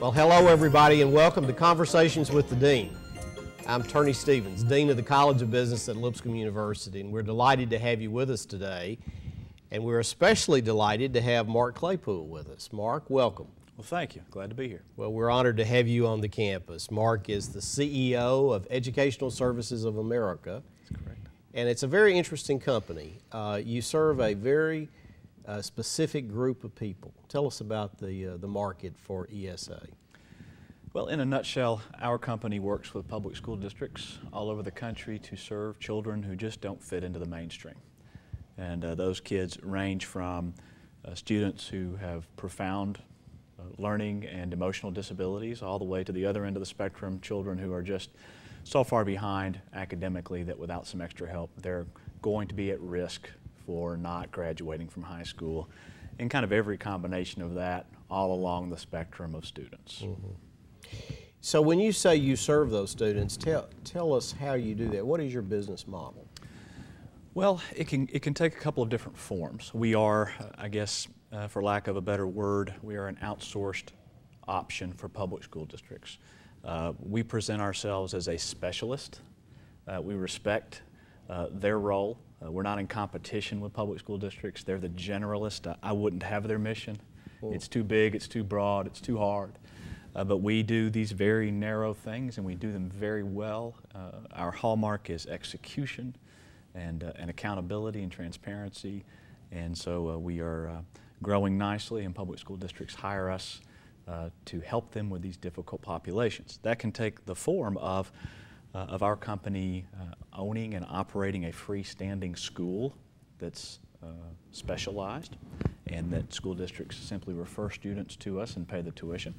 Well, hello everybody and welcome to Conversations with the Dean. I'm Turney Stevens, Dean of the College of Business at Lipscomb University, and we're delighted to have you with us today. And we're especially delighted to have Mark Claypool with us. Mark, welcome. Well, thank you. Glad to be here. Well, we're honored to have you on the campus. Mark is the CEO of Educational Services of America. That's correct. And it's a very interesting company. You serve a very specific group of people. Tell us about the market for ESA. Well, in a nutshell, our company works with public school districts all over the country to serve children who just don't fit into the mainstream. And those kids range from students who have profound learning and emotional disabilities all the way to the other end of the spectrum, children who are just so far behind academically that without some extra help, they're going to be at risk for not graduating from high school, and kind of every combination of that all along the spectrum of students. Mm-hmm. So when you say you serve those students, tell us how you do that. What is your business model? Well, it can take a couple of different forms. We are, I guess, for lack of a better word, we are an outsourced option for public school districts. We present ourselves as a specialist. We respect their role. We're not in competition with public school districts. They're the generalist. I wouldn't have their mission. It's too big, it's too broad, it's too hard. But we do these very narrow things and we do them very well. Our hallmark is execution and accountability and transparency. And so we are growing nicely, and public school districts hire us to help them with these difficult populations. That can take the form of our company owning and operating a freestanding school that's specialized, and that school districts simply refer students to us and pay the tuition.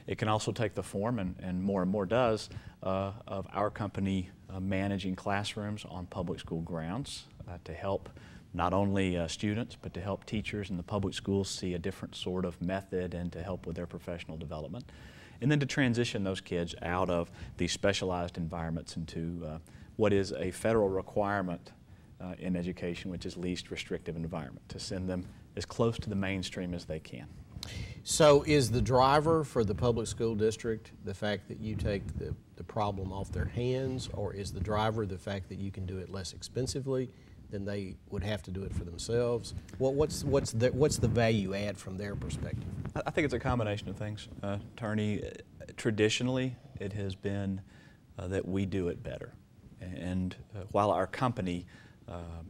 It can also take the form, and more does, of our company managing classrooms on public school grounds to help not only students, but to help teachers in the public schools see a different sort of method and to help with their professional development. And then to transition those kids out of these specialized environments into what is a federal requirement in education, which is least restrictive environment, to send them as close to the mainstream as they can. So is the driver for the public school district the fact that you take the problem off their hands, or is the driver the fact that you can do it less expensively than they would have to do it for themselves? What's the value add from their perspective? I think it's a combination of things, Turney. Traditionally, it has been that we do it better. And while our company,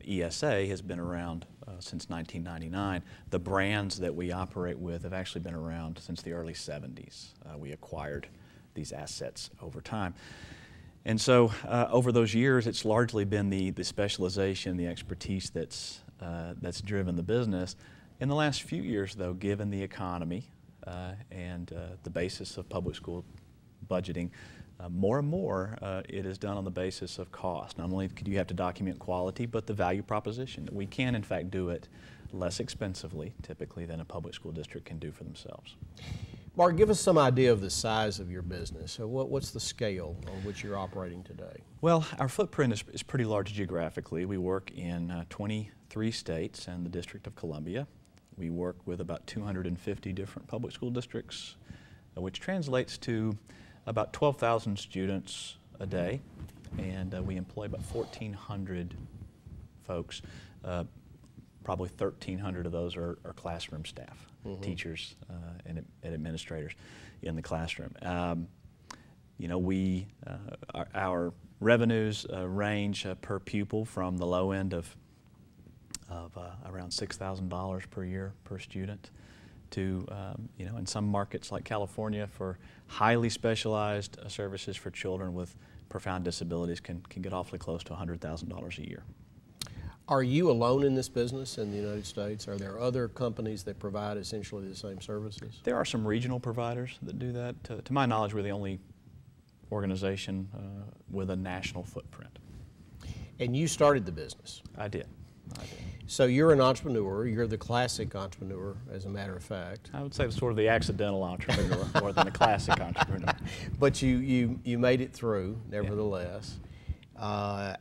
ESA, has been around since 1999, the brands that we operate with have actually been around since the early 70s. We acquired these assets over time. And so over those years, it's largely been the specialization, the expertise that's driven the business. In the last few years, though, given the economy and the basis of public school budgeting, more and more it is done on the basis of cost. Not only do you have to document quality, but the value proposition, that we can in fact do it less expensively typically than a public school district can do for themselves. Mark, give us some idea of the size of your business. So what's the scale on which you're operating today? Well, our footprint is pretty large geographically. We work in 23 states and the District of Columbia. We work with about 250 different public school districts, which translates to about 12,000 students a day, and we employ about 1,400 folks. Probably 1,300 of those are classroom staff, teachers and administrators in the classroom. You know, our revenues range per pupil from the low end of around $6,000 per year per student to, you know, in some markets like California, for highly specialized services for children with profound disabilities can get awfully close to $100,000 a year. Are you alone in this business in the United States? Are there other companies that provide essentially the same services? There are some regional providers that do that. To my knowledge, we're the only organization with a national footprint. And you started the business? I did. So you're an entrepreneur. You're the classic entrepreneur, as a matter of fact. I would say sort of the accidental entrepreneur more than the classic entrepreneur. But you made it through, nevertheless. Yeah.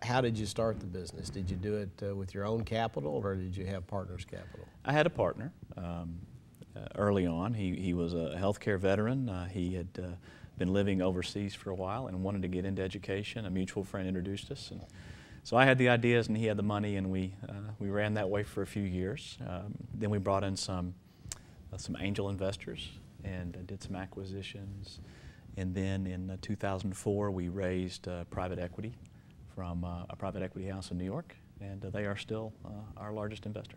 How did you start the business? Did you do it with your own capital, or did you have partners' capital? I had a partner, early on. He was a healthcare veteran. He had been living overseas for a while and wanted to get into education. A mutual friend introduced us, and so I had the ideas and he had the money, and we ran that way for a few years. Then we brought in some angel investors and did some acquisitions. And then in 2004, we raised private equity from a private equity house in New York, and they are still our largest investor.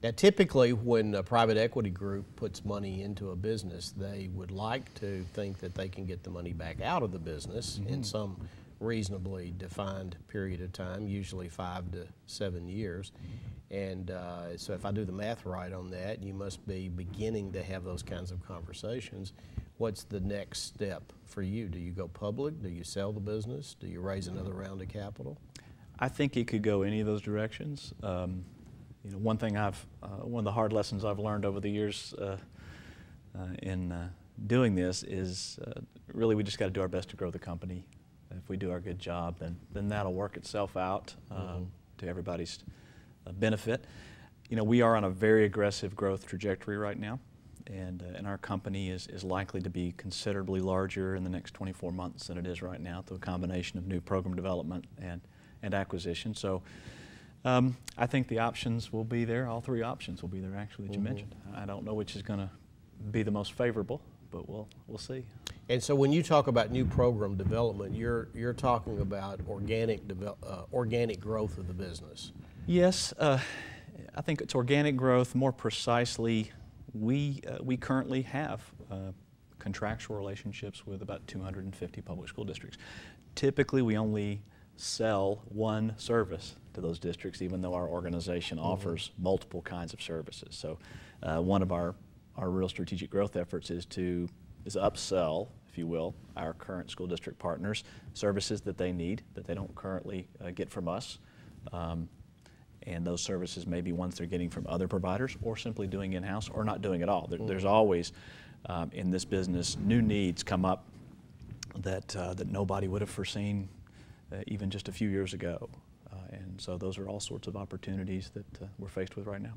Now, typically when a private equity group puts money into a business, they would like to think that they can get the money back out of the business in some reasonably defined period of time, usually 5 to 7 years. And so if I do the math right on that, you must be beginning to have those kinds of conversations. What's the next step for you? Do you go public? Do you sell the business? Do you raise another round of capital? I think it could go any of those directions. You know, one of the hard lessons I've learned over the years in doing this is really we just got to do our best to grow the company. If we do our good job, then that'll work itself out to everybody's benefit. You know, we are on a very aggressive growth trajectory right now, and our company is likely to be considerably larger in the next 24 months than it is right now through a combination of new program development and acquisition. So I think the options will be there. All three options will be there, actually, that you mentioned. I don't know which is going to be the most favorable, but we'll see. And so when you talk about new program development, you're talking about organic growth of the business. Yes, I think it's organic growth. More precisely, we currently have contractual relationships with about 250 public school districts. Typically, we only sell one service to those districts, even though our organization offers multiple kinds of services. So one of our real strategic growth efforts is upsell, if you will, our current school district partners services that they need that they don't currently get from us. And those services may be ones they're getting from other providers or simply doing in-house or not doing at all. There's always, in this business, new needs come up that nobody would have foreseen even just a few years ago. And so those are all sorts of opportunities that we're faced with right now.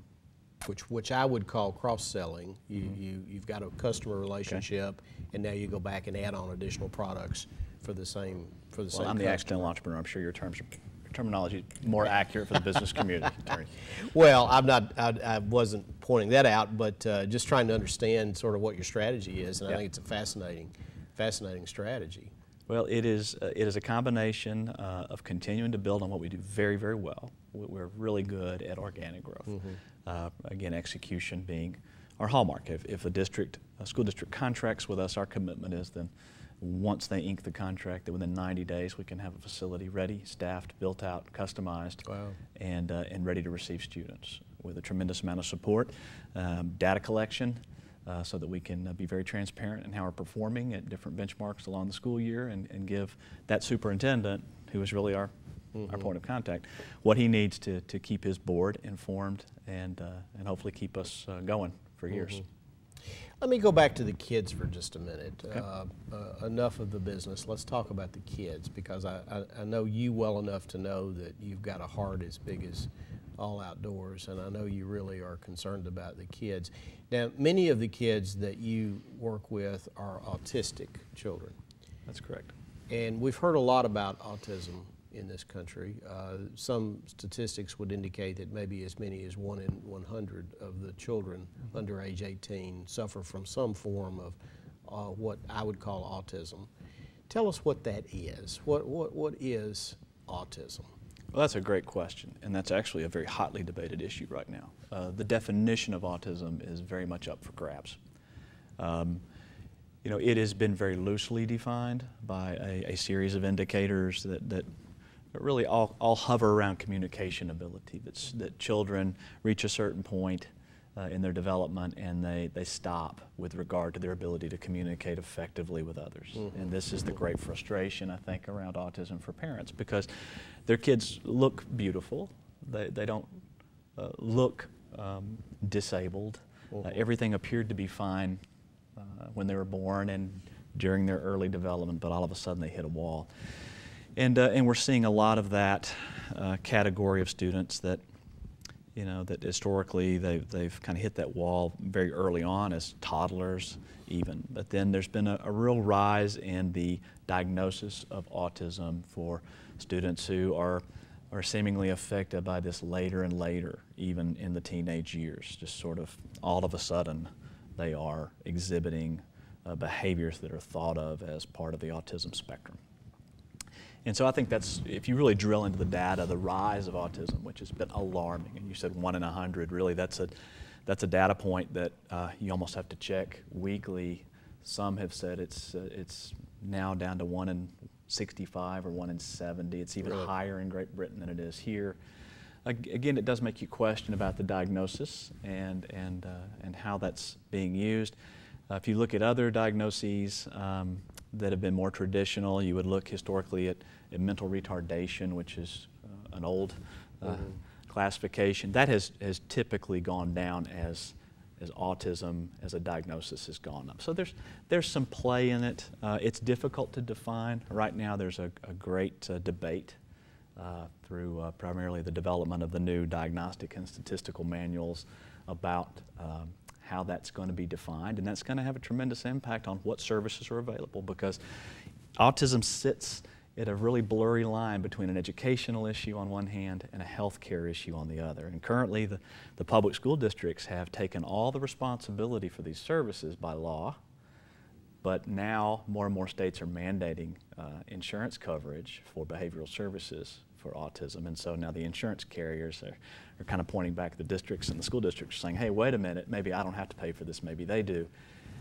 Which I would call cross-selling. You've got a customer relationship, and now you go back and add on additional products for the same same I'm customer. the accidental entrepreneur. I'm sure your terminology is more accurate for the business community. Well, I wasn't pointing that out, but just trying to understand sort of what your strategy is, and I think it's a fascinating strategy. Well, it is a combination of continuing to build on what we do very, very well. We're really good at organic growth. Again, execution being our hallmark. If a school district contracts with us, our commitment is then once they ink the contract, that within 90 days we can have a facility ready, staffed, built out, customized, and ready to receive students with a tremendous amount of support, data collection, so that we can be very transparent in how we're performing at different benchmarks along the school year and give that superintendent, who is really our point of contact, what he needs to keep his board informed and hopefully keep us going for years. Let me go back to the kids for just a minute. Enough of the business. Let's talk about the kids, because I know you well enough to know that you've got a heart as big as all outdoors, and I know you really are concerned about the kids. Now, many of the kids that you work with are autistic children. That's correct. And we've heard a lot about autism in this country. Some statistics would indicate that maybe as many as 1 in 100 of the children under age 18 suffer from some form of what I would call autism. Tell us what that is. What is autism? Well, that's a great question, and that's actually a very hotly debated issue right now. The definition of autism is very much up for grabs. You know, it has been very loosely defined by a series of indicators that really all hover around communication ability, that children reach a certain point in their development and they stop with regard to their ability to communicate effectively with others. And this is the great frustration, I think, around autism for parents, because their kids look beautiful. They don't look disabled. Everything appeared to be fine when they were born and during their early development, but all of a sudden they hit a wall. And we're seeing a lot of that category of students that you know, that historically they've kind of hit that wall very early on as toddlers even. But then there's been a real rise in the diagnosis of autism for students who are seemingly affected by this later and later, even in the teenage years. Just sort of all of a sudden they are exhibiting behaviors that are thought of as part of the autism spectrum. And so I think that's, if you really drill into the data, the rise of autism, which has been alarming, and you said 1 in 100, really that's a data point that you almost have to check weekly. Some have said it's now down to 1 in 65 or 1 in 70. It's even really higher in Great Britain than it is here. Again, it does make you question about the diagnosis and how that's being used. If you look at other diagnoses that have been more traditional, you would look historically at mental retardation, which is an old classification. That has typically gone down as autism as a diagnosis has gone up. So there's some play in it. It's difficult to define. Right now there's a great debate through primarily the development of the new diagnostic and statistical manuals about how that's going to be defined, and that's going to have a tremendous impact on what services are available, because autism sits at a really blurry line between an educational issue on one hand and a health care issue on the other. And currently the public school districts have taken all the responsibility for these services by law, but now more and more states are mandating insurance coverage for behavioral services for autism. And so now the insurance carriers are kind of pointing back at the districts, and the school districts saying, hey, wait a minute, maybe I don't have to pay for this, maybe they do.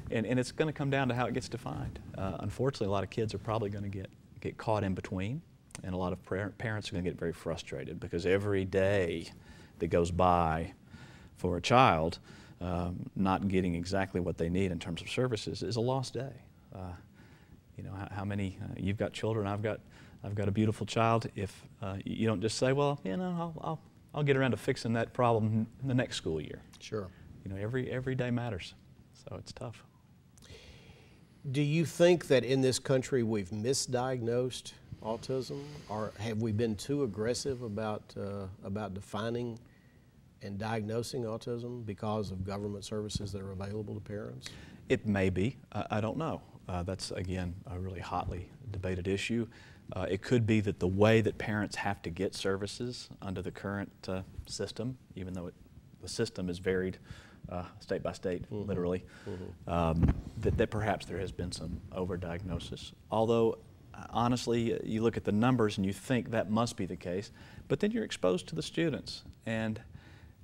And it's going to come down to how it gets defined. Unfortunately, a lot of kids are probably going to get caught in between, and a lot of parents are going to get very frustrated, because every day that goes by for a child not getting exactly what they need in terms of services is a lost day. You know, how many, you've got children, I've got a beautiful child. If you don't just say, well, you know, I'll get around to fixing that problem in the next school year. Sure. You know, every day matters, so it's tough. Do you think that in this country we've misdiagnosed autism, or have we been too aggressive about defining and diagnosing autism because of government services that are available to parents? It may be. I don't know. That's, again, a really hotly debated issue. It could be that the way that parents have to get services under the current system, even though the system is varied state by state, literally, that perhaps there has been some overdiagnosis. Although, honestly, you look at the numbers and you think that must be the case, but then you're exposed to the students, and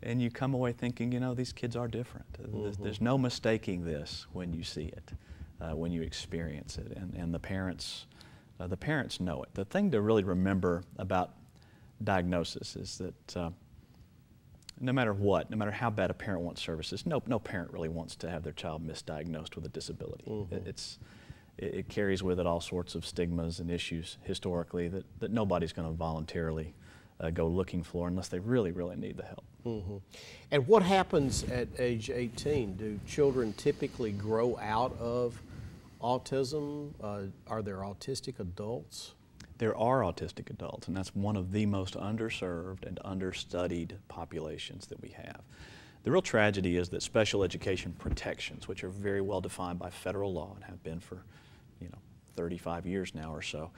you come away thinking, you know, these kids are different. There's no mistaking this when you see it, when you experience it, and the parents know it. The thing to really remember about diagnosis is that no matter what, no matter how bad a parent wants services, no parent really wants to have their child misdiagnosed with a disability. It carries with it all sorts of stigmas and issues historically that nobody's going to voluntarily go looking for unless they really, really need the help. And what happens at age 18? Do children typically grow out of autism? Are there autistic adults? There are autistic adults, and that's one of the most underserved and understudied populations that we have. The real tragedy is that special education protections, which are very well defined by federal law and have been for, 35 years now or so,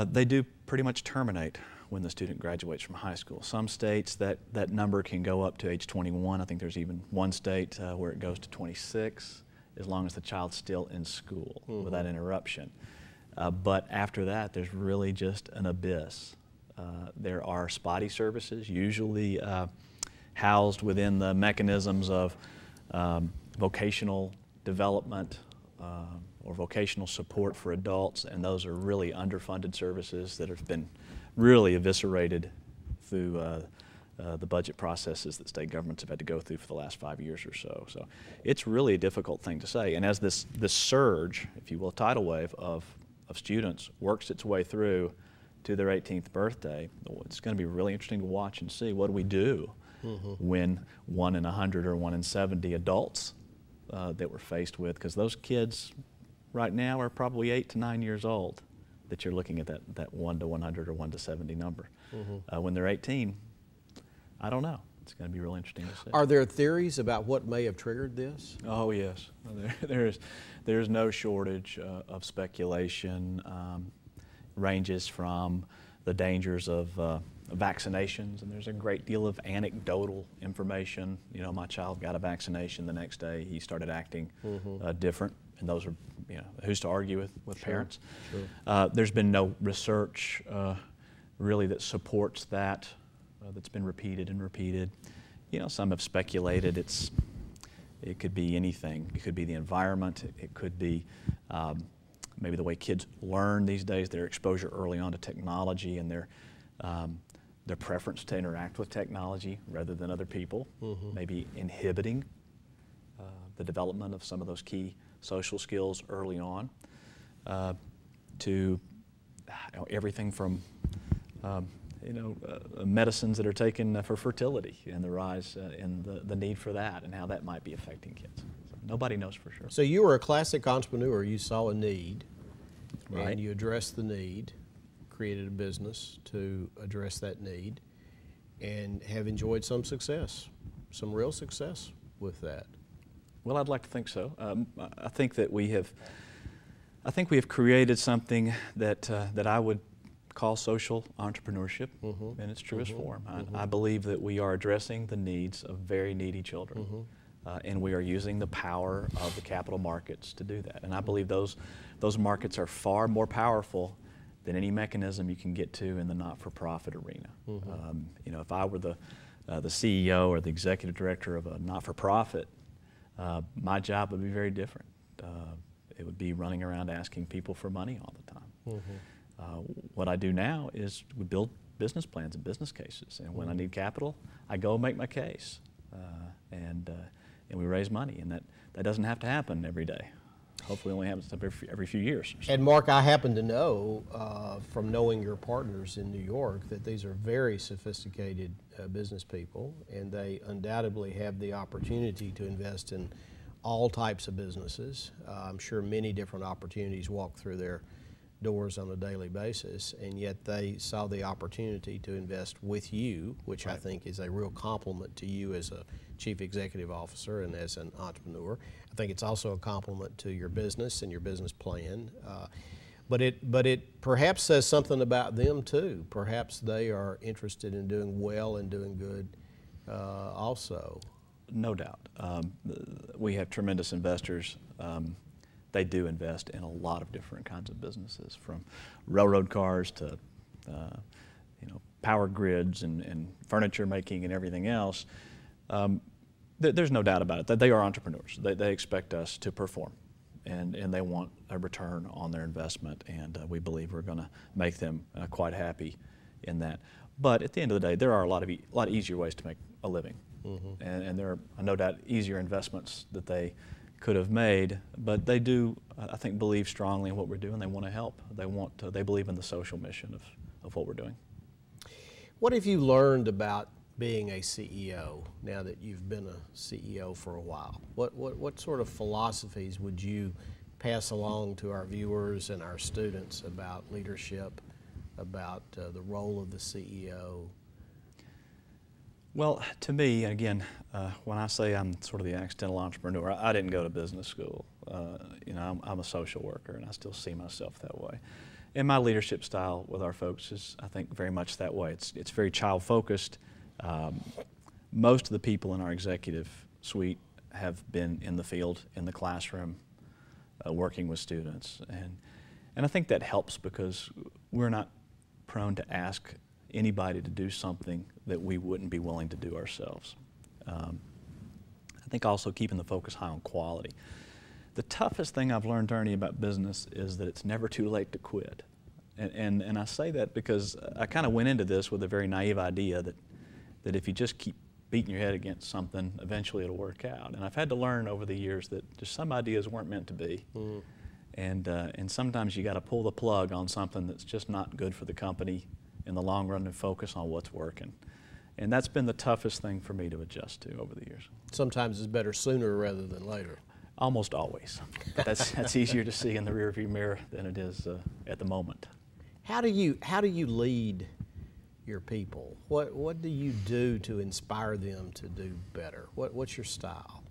they do pretty much terminate when the student graduates from high school. Some states that number can go up to age 21. I think there's even one state where it goes to 26, as long as the child's still in school without interruption. But after that, there's really just an abyss. There are spotty services, usually housed within the mechanisms of vocational development or vocational support for adults, and those are really underfunded services that have been really eviscerated through the budget processes that state governments have had to go through for the last 5 years or so. So it's really a difficult thing to say. And as this surge, if you will, tidal wave of students works its way through to their 18th birthday, it's going to be really interesting to watch and see what do we do when 1 in 100 or 1 in 70 adults that we're faced with, because those kids right now are probably 8 to 9 years old that you're looking at that 1 to 100 or 1 to 70 number. When they're 18, I don't know. it's going to be real interesting to see. Are there theories about what may have triggered this? Oh yes, there's no shortage of speculation. Ranges from the dangers of vaccinations, and there's a great deal of anecdotal information. You know, my child got a vaccination the next day, he started acting different, and those are, you know, who's to argue with Sure, parents. sure. There's been no research really that supports that, that's been repeated and repeated. You know, some have speculated it could be anything. It could be the environment, it could be maybe the way kids learn these days, their exposure early on to technology and their preference to interact with technology rather than other people, maybe inhibiting the development of some of those key social skills early on, to everything from medicines that are taken for fertility and the rise in the need for that and how that might be affecting kids. So nobody knows for sure. So you were a classic entrepreneur. You saw a need, Right. and you addressed the need, created a business to address that need, and have enjoyed some success, some real success with that. Well, I'd like to think so. I think that we have created something that I would call social entrepreneurship in its truest form. I believe that we are addressing the needs of very needy children, and we are using the power of the capital markets to do that. And I believe those markets are far more powerful than any mechanism you can get to in the not-for-profit arena. You know, if I were the CEO or the executive director of a not-for-profit, my job would be very different. It would be running around asking people for money all the time. What I do now is we build business plans and business cases, and when I need capital, I go make my case, and we raise money, and that doesn't have to happen every day. Hopefully, it only happens every few years. And Mark, I happen to know from knowing your partners in New York that these are very sophisticated business people, and they undoubtedly have the opportunity to invest in all types of businesses. I'm sure many different opportunities walk through their doors on a daily basis, and yet they saw the opportunity to invest with you, which I think is a real compliment to you as a chief executive officer and as an entrepreneur. I think it's also a compliment to your business and your business plan. But it perhaps says something about them too. Perhaps they are interested in doing well and doing good also. No doubt. We have tremendous investors. They do invest in a lot of different kinds of businesses, from railroad cars to power grids and furniture making and everything else. There's no doubt about it that they are entrepreneurs. They expect us to perform, and they want a return on their investment, and we believe we're going to make them quite happy in that. But at the end of the day, there are a lot easier ways to make a living, and there are no doubt easier investments that they could have made, but they do, I think, believe strongly in what we're doing. They want to help. They believe in the social mission of what we're doing. What have you learned about being a CEO now that you've been a CEO for a while? What sort of philosophies would you pass along to our viewers and our students about leadership, about the role of the CEO? Well, to me, again, when I say I'm sort of the accidental entrepreneur, I didn't go to business school. I'm a social worker, and I still see myself that way. And my leadership style with our folks is, I think, very much that way. It's very child-focused. Most of the people in our executive suite have been in the field, in the classroom, working with students. And I think that helps because we're not prone to ask anybody to do something that we wouldn't be willing to do ourselves. I think also keeping the focus high on quality. The toughest thing I've learned, Ernie, about business is that it's never too late to quit. And I say that because I kind of went into this with a very naive idea that if you just keep beating your head against something, eventually it'll work out. And I've had to learn over the years that just some ideas weren't meant to be. And sometimes you got to pull the plug on something that's just not good for the company in the long run and focus on what's working. And that's been the toughest thing for me to adjust to over the years. Sometimes it's better sooner rather than later. Almost always. But that's easier to see in the rearview mirror than it is at the moment. How do you lead your people? What do you do to inspire them to do better? What's your style?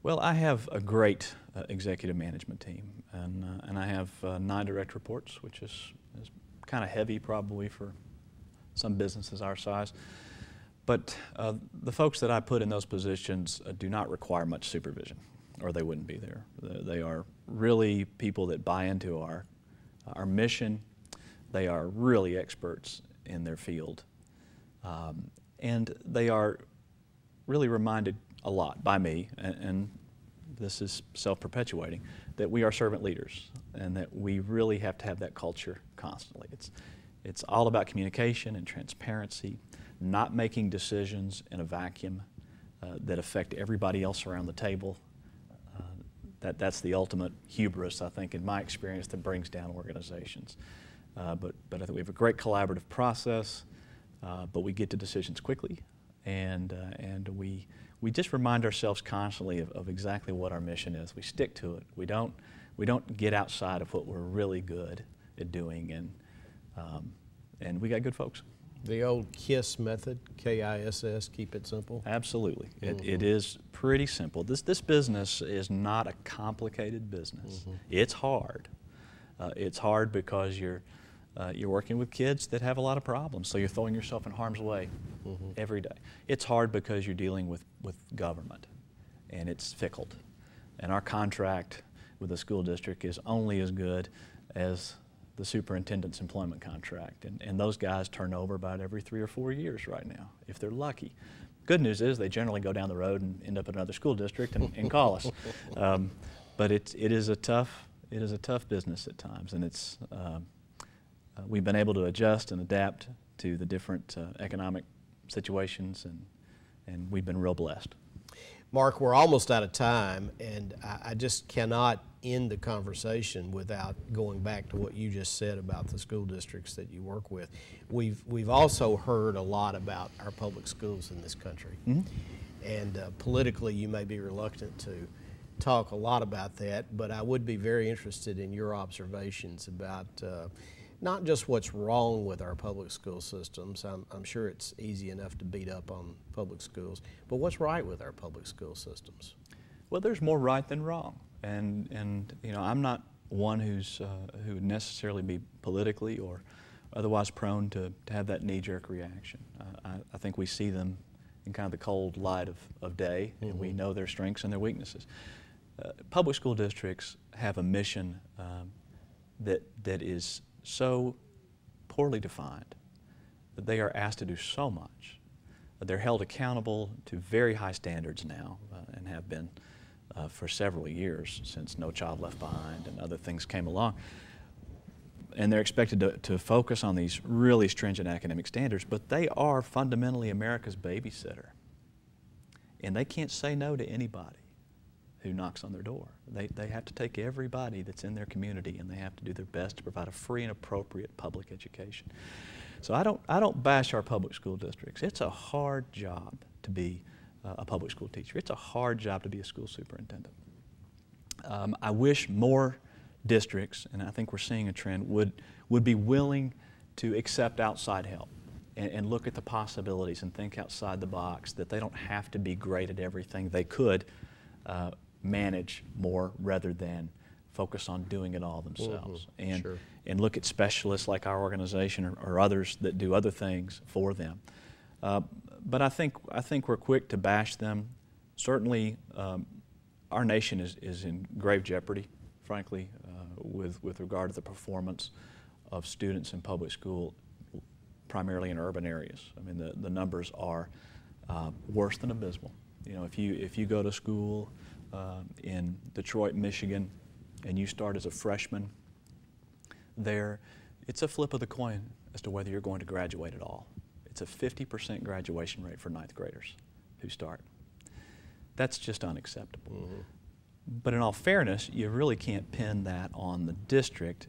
Well, I have a great executive management team, and I have 9 direct reports, which is kind of heavy probably for some businesses our size. But the folks that I put in those positions do not require much supervision, or they wouldn't be there. They are really people that buy into our mission. They are really experts in their field. And they are really reminded a lot by me, and this is self-perpetuating, that we are servant leaders and that we really have to have that culture constantly. It's all about communication and transparency, not making decisions in a vacuum that affect everybody else around the table. That's the ultimate hubris, I think, in my experience, that brings down organizations. But I think we have a great collaborative process, but we get to decisions quickly, and we just remind ourselves constantly of exactly what our mission is. We stick to it. We don't get outside of what we're really good at doing, and we got good folks. The old KISS method, K-I-S-S, keep it simple? Absolutely. Mm-hmm. It is pretty simple. This business is not a complicated business. Mm-hmm. It's hard. It's hard because you're working with kids that have a lot of problems, so you're throwing yourself in harm's way mm-hmm. every day. It's hard because you're dealing with government, and it's fickle. And our contract with the school district is only as good as the superintendent's employment contract, and those guys turn over about every 3 or 4 years right now, if they're lucky. Good news is they generally go down the road and end up at another school district and call us. But it is a tough business at times, and it's we've been able to adjust and adapt to the different economic situations, and we've been real blessed. Mark, we're almost out of time, and I just cannot end the conversation without going back to what you just said about the school districts that you work with. We've also heard a lot about our public schools in this country, mm-hmm. and politically you may be reluctant to talk a lot about that, but I would be very interested in your observations about not just what's wrong with our public school systems. I'm sure it's easy enough to beat up on public schools, but what's right with our public school systems? Well, there's more right than wrong, and you know, I'm not one who would necessarily be politically or otherwise prone to have that knee-jerk reaction. I think we see them in kind of the cold light of day, mm-hmm. and we know their strengths and their weaknesses. Public school districts have a mission that is so poorly defined that they are asked to do so much. They're held accountable to very high standards now, and have been for several years since No Child Left Behind and other things came along. And they're expected to focus on these really stringent academic standards, but they are fundamentally America's babysitter. And they can't say no to anybody who knocks on their door. They have to take everybody that's in their community, and they have to do their best to provide a free and appropriate public education. So I don't bash our public school districts. It's a hard job to be a public school teacher. It's a hard job to be a school superintendent. I wish more districts, and I think we're seeing a trend, would be willing to accept outside help and look at the possibilities and think outside the box, that they don't have to be great at everything. They could manage more rather than focus on doing it all themselves. Mm-hmm. And, sure. and look at specialists like our organization or others that do other things for them. But I think we're quick to bash them. Certainly our nation is in grave jeopardy, frankly, with regard to the performance of students in public school, primarily in urban areas. I mean, the numbers are worse than abysmal. You know, if you go to school in Detroit, Michigan, and you start as a freshman there, it's a flip of the coin as to whether you're going to graduate at all. It's a 50% graduation rate for 9th graders who start. That's just unacceptable. Mm-hmm. But in all fairness, you really can't pin that on the district,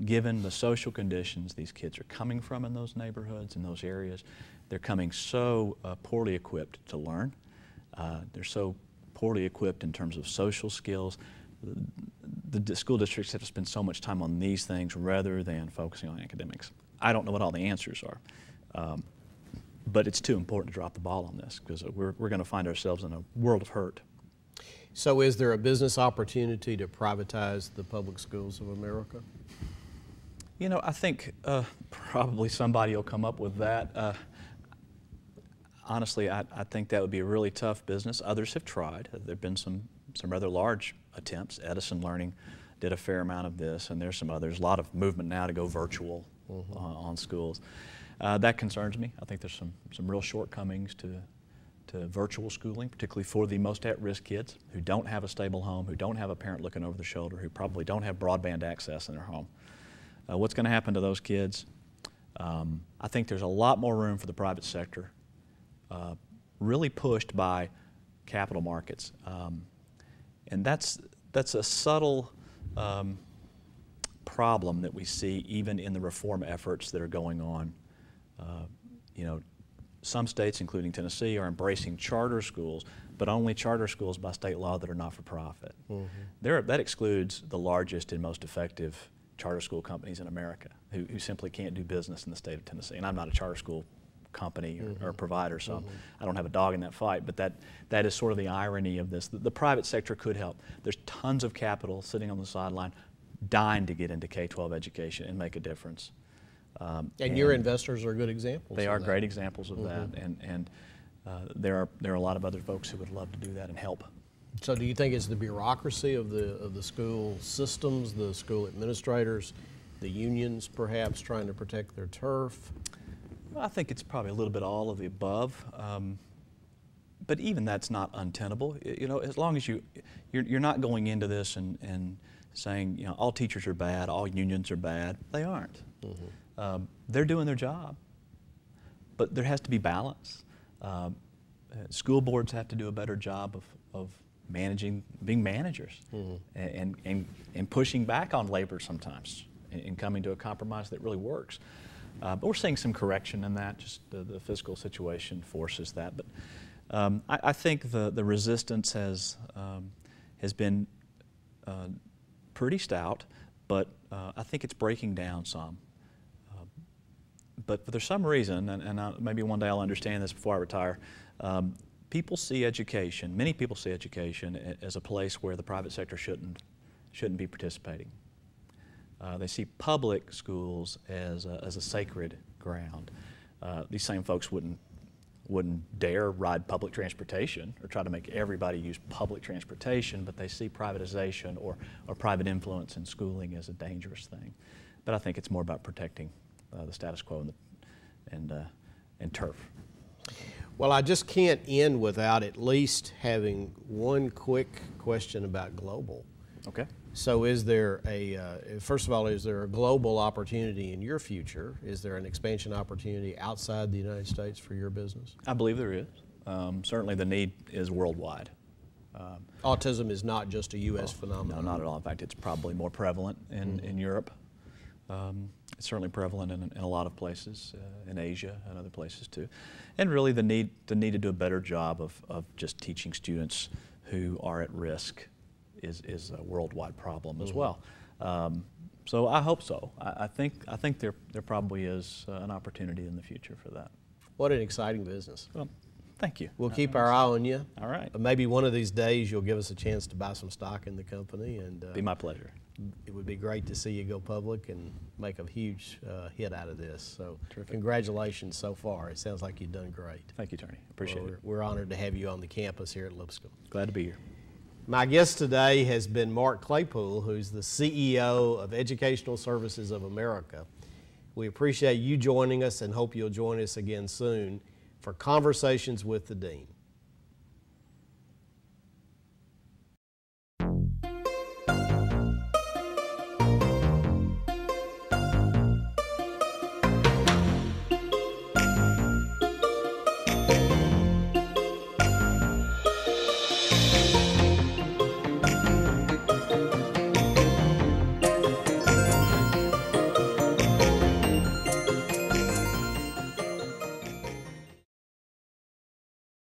given the social conditions these kids are coming from in those neighborhoods, in those areas. They're coming so poorly equipped to learn. They're so poorly equipped in terms of social skills. The school districts have to spend so much time on these things rather than focusing on academics. I don't know what all the answers are. But it's too important to drop the ball on this because we're going to find ourselves in a world of hurt. So is there a business opportunity to privatize the public schools of America? You know, I think probably somebody will come up with that. Honestly, I think that would be a really tough business. Others have tried. There have been some rather large attempts. Edison Learning did a fair amount of this, and there's some others. A lot of movement now to go virtual on schools. That concerns me. I think there's some real shortcomings to virtual schooling, particularly for the most at-risk kids who don't have a stable home, who don't have a parent looking over their shoulder, who probably don't have broadband access in their home. What's going to happen to those kids? I think there's a lot more room for the private sector, really pushed by capital markets. And that's a subtle problem that we see even in the reform efforts that are going on. You know, some states, including Tennessee, are embracing charter schools, but only charter schools by state law that are not-for-profit. That excludes the largest and most effective charter school companies in America who simply can't do business in the state of Tennessee. And I'm not a charter school company or provider, so I don't have a dog in that fight, but that is sort of the irony of this. The private sector could help. There's tons of capital sitting on the sideline dying to get into K-12 education and make a difference. And your investors are good examples. They are great examples of that, and there are a lot of other folks who would love to do that and help. So do you think it's the bureaucracy of the school systems, the school administrators, the unions perhaps trying to protect their turf? Well, I think it's probably a little bit all of the above, but even that's not untenable. You know, as long as you're not going into this and saying, you know, all teachers are bad, all unions are bad. They aren't. They're doing their job, but there has to be balance. School boards have to do a better job of managing, being managers, and pushing back on labor sometimes, and coming to a compromise that really works. But we're seeing some correction in that. Just the fiscal situation forces that. But I think the resistance has been pretty stout, but I think it's breaking down some. But for some reason, and maybe one day I'll understand this before I retire, people see education, many people see education as a place where the private sector shouldn't be participating. They see public schools as a sacred ground. These same folks wouldn't dare ride public transportation or try to make everybody use public transportation, but they see privatization or private influence in schooling as a dangerous thing. But I think it's more about protecting the status quo and turf. Well, I just can't end without at least having one quick question about global. Okay. So is there first of all, is there a global opportunity in your future? Is there an expansion opportunity outside the United States for your business? I believe there is. Certainly the need is worldwide. Autism is not just a U.S. phenomenon. No, not at all. In fact, it's probably more prevalent in Europe. It's certainly prevalent in a lot of places, in Asia and other places too. And really the need to do a better job of just teaching students who are at risk is a worldwide problem as well. So I hope so. I think there probably is an opportunity in the future for that. What an exciting business. Well, thank you. We'll keep our eye on you. All right. Maybe one of these days you'll give us a chance to buy some stock in the company. Be my pleasure. It would be great to see you go public and make a huge hit out of this. So terrific. Congratulations so far. It sounds like you've done great. Thank you, Tony. Appreciate it. We're honored to have you on the campus here at Lipscomb. Glad to be here. My guest today has been Mark Claypool, who's the CEO of Educational Services of America. We appreciate you joining us and hope you'll join us again soon for Conversations with the Dean.